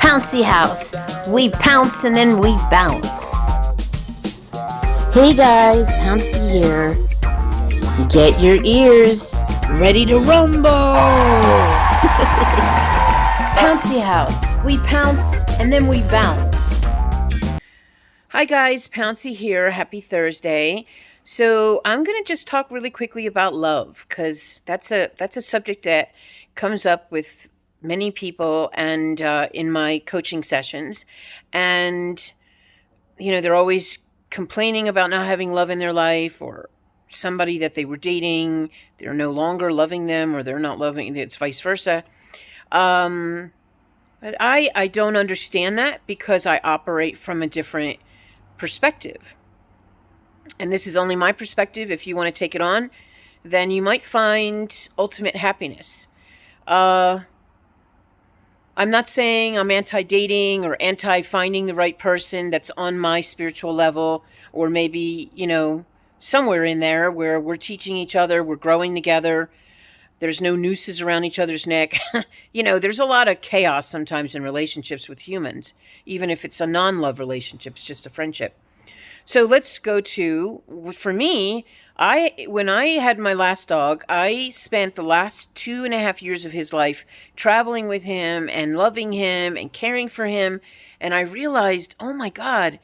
Pouncy House. We pounce and then we bounce. Hey guys, Pouncy here. Get your ears ready to rumble! Pouncy House. We pounce and then we bounce. Hi guys, Pouncy here. Happy Thursday. So I'm going to just talk really quickly about love, because that's a subject that comes up with many people and in my coaching sessions. And, they're always complaining about not having love in their life, or somebody that they were dating, they're no longer loving them, or they're not loving, it's vice versa. But I don't understand that, because I operate from a different perspective. And this is only my perspective. If you want to take it on, then you might find ultimate happiness. I'm not saying I'm anti-dating or anti-finding the right person that's on my spiritual level, or maybe, somewhere in there where we're teaching each other, we're growing together. There's no nooses around each other's neck. There's a lot of chaos sometimes in relationships with humans, even if it's a non-love relationship, it's just a friendship. So let's go to, for me, when I had my last dog, I spent the last 2.5 years of his life traveling with him and loving him and caring for him. And I realized, oh my God,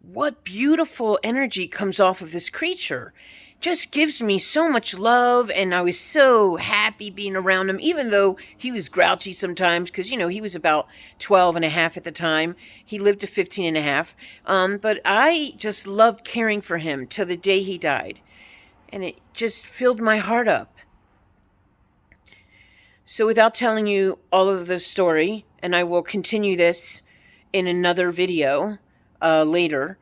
what beautiful energy comes off of this creature. Just gives me so much love, and I was so happy being around him, even though he was grouchy sometimes, because, he was about 12 and a half at the time. He lived to 15 and a half. But I just loved caring for him till the day he died. And it just filled my heart up. So without telling you all of the story, and I will continue this in another video later,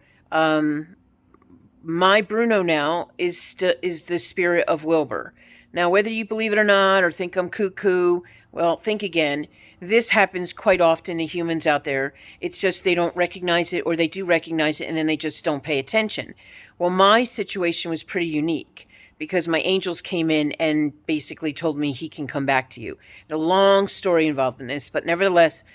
my Bruno now is the spirit of Wilbur. Now, whether you believe it or not, or think I'm cuckoo, well, think again. This happens quite often to humans out there. It's just they don't recognize it, or they do recognize it, and then they just don't pay attention. Well, my situation was pretty unique, because my angels came in and basically told me he can come back to you. A long story involved in this, but nevertheless,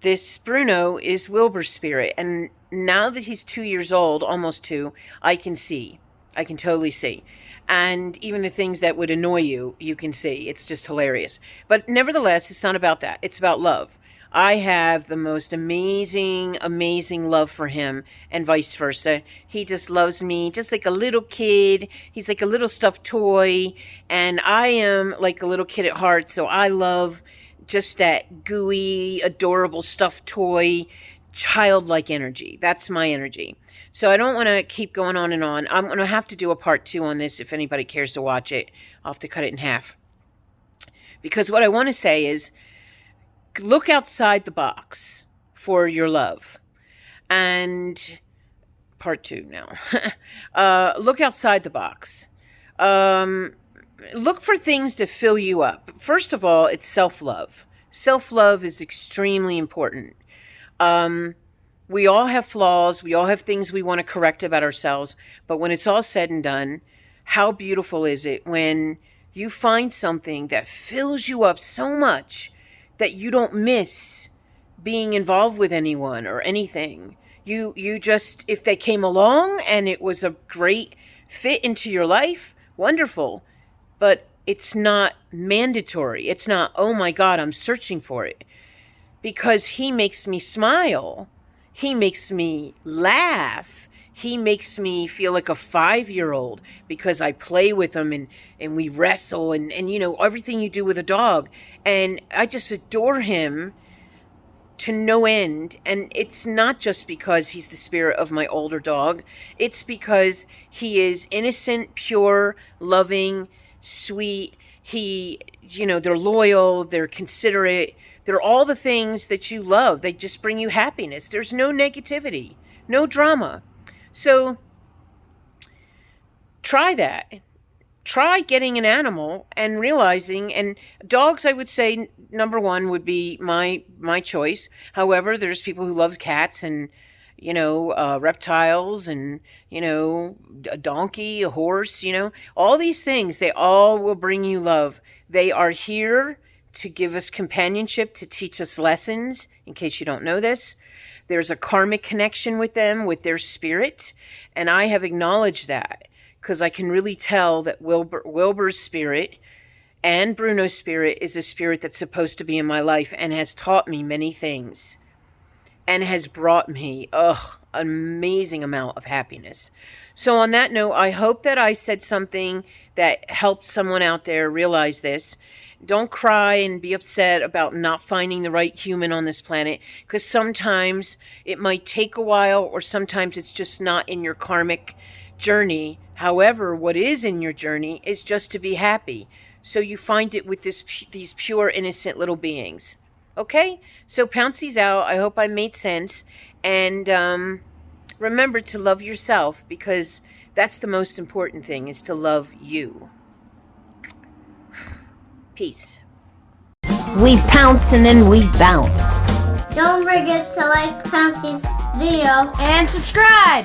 this Bruno is Wilbur's spirit. And now that he's 2 years old, almost 2, I can see. I can totally see. And even the things that would annoy you, you can see. It's just hilarious. But nevertheless, it's not about that. It's about love. I have the most amazing, amazing love for him, and vice versa. He just loves me just like a little kid. He's like a little stuffed toy, and I am like a little kid at heart, so I love just that gooey, adorable stuffed toy, childlike energy. That's my energy. So I don't want to keep going on and on. I'm going to have to do a part 2 on this if anybody cares to watch it. I'll have to cut it in half. Because what I want to say is, look outside the box for your love. And part 2 now. Look outside the box. Look for things to fill you up. First of all, it's self-love. Self-love is extremely important. We all have flaws. We all have things we want to correct about ourselves. But when it's all said and done, how beautiful is it when you find something that fills you up so much that you don't miss being involved with anyone or anything. You just, if they came along and it was a great fit into your life, wonderful. But it's not mandatory. It's not, oh my God, I'm searching for it. Because he makes me smile. He makes me laugh. He makes me feel like a 5-year-old, because I play with him and we wrestle and everything you do with a dog. And I just adore him to no end. And it's not just because he's the spirit of my older dog. It's because he is innocent, pure, loving, sweet. They're loyal, they're considerate. They're all the things that you love. They just bring you happiness. There's no negativity, no drama. So try that. Try getting an animal and realizing, and dogs, I would say, number one would be my choice. However, there's people who love cats and, reptiles and, a donkey, a horse, all these things, they all will bring you love. They are here to give us companionship, to teach us lessons, in case you don't know this. There's a karmic connection with them, with their spirit, and I have acknowledged that because I can really tell that Wilbur's spirit and Bruno's spirit is a spirit that's supposed to be in my life and has taught me many things and has brought me an amazing amount of happiness. So on that note, I hope that I said something that helped someone out there realize this. Don't cry and be upset about not finding the right human on this planet, because sometimes it might take a while, or sometimes it's just not in your karmic journey. However, what is in your journey is just to be happy. So you find it with these pure, innocent little beings. Okay? So Pouncy's out. I hope I made sense. And remember to love yourself, because that's the most important thing, is to love you. Peace. We pounce and then we bounce. Don't forget to like Pouncy's video and subscribe.